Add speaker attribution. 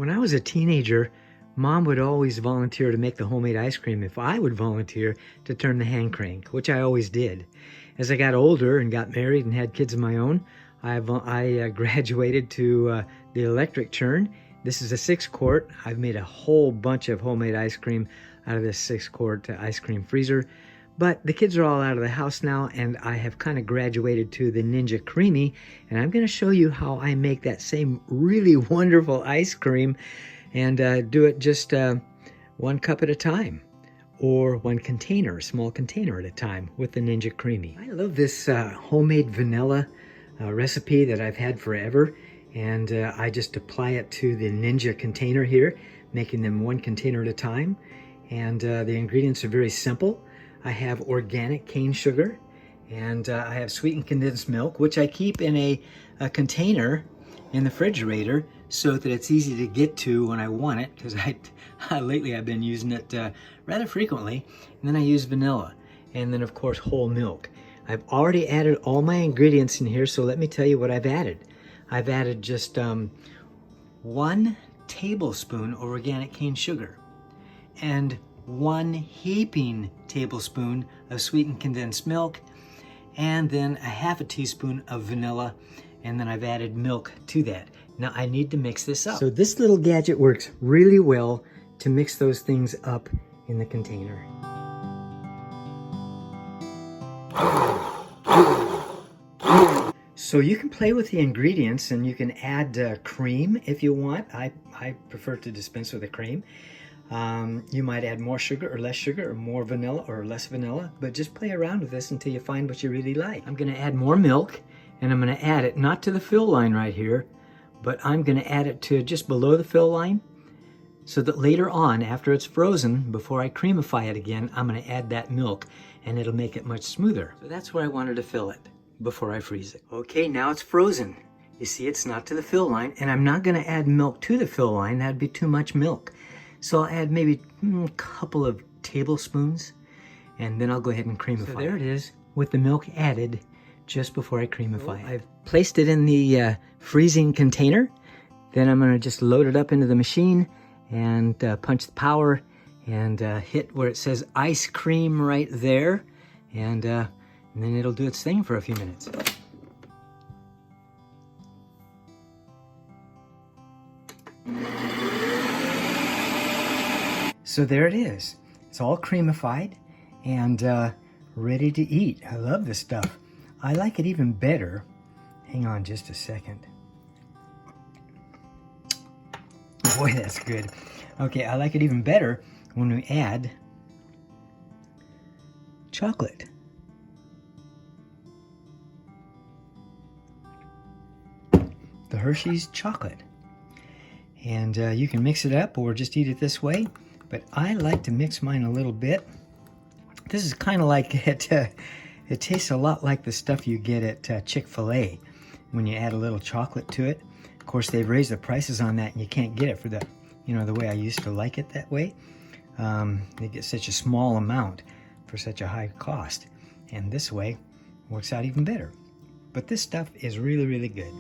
Speaker 1: When I was a teenager, Mom would always volunteer to make the homemade ice cream if I would volunteer to turn the hand crank, which I always did. As I got older and got married and had kids of my own, I graduated to the electric churn. This is a 6-quart. I've made a whole bunch of homemade ice cream out of this 6-quart ice cream freezer. But the kids are all out of the house now, and I have kind of graduated to the Ninja Creami, and I'm going to show you how I make that same really wonderful ice cream and do it just 1 cup at a time, or 1 container, a small container at a time with the Ninja Creami. I love this homemade vanilla recipe that I've had forever, and I just apply it to the Ninja container here, making them 1 container at a time. And the ingredients are very simple. I have organic cane sugar, and I have sweetened condensed milk, which I keep in a container in the refrigerator so that it's easy to get to when I want it, because lately I've been using it rather frequently. And then I use vanilla, and then of course whole milk. I've already added all my ingredients in here, so let me tell you what I've added. I've added just 1 tablespoon of organic cane sugar and 1 heaping tablespoon of sweetened condensed milk, and then a half a teaspoon of vanilla, and then I've added milk to that. Now I need to mix this up. So this little gadget works really well to mix those things up in the container. So you can play with the ingredients, and you can add cream if you want. I prefer to dispense with the cream. You might add more sugar or less sugar, or more vanilla or less vanilla, but just play around with this until you find what you really like. I'm going to add more milk, and I'm going to add it not to the fill line right here, but I'm going to add it to just below the fill line, so that later on, after it's frozen, before I creamify it again, I'm going to add that milk, and it'll make it much smoother. So that's where I wanted to fill it before I freeze it. Okay, now it's frozen. You see, it's not to the fill line, and I'm not going to add milk to the fill line. That'd be too much milk. So I'll add maybe a couple of tablespoons, and then I'll go ahead and creamify. So there it is, with the milk added just before I creamify. I've placed it in the freezing container. Then I'm going to just load it up into the machine and punch the power and hit where it says ice cream right there, and then it'll do its thing for a few minutes. So there it is. It's all creamified and ready to eat. I love this stuff. I like it even better. Hang on just a second. Boy, that's good. Okay, I like it even better when we add chocolate. The Hershey's chocolate. And you can mix it up or just eat it this way. But I like to mix mine a little bit. This is kind of like it tastes a lot like the stuff you get at Chick-fil-A when you add a little chocolate to it. Of course, they've raised the prices on that, and you can't get it for the way I used to like it that way. They get such a small amount for such a high cost. And this way works out even better. But this stuff is really, really good.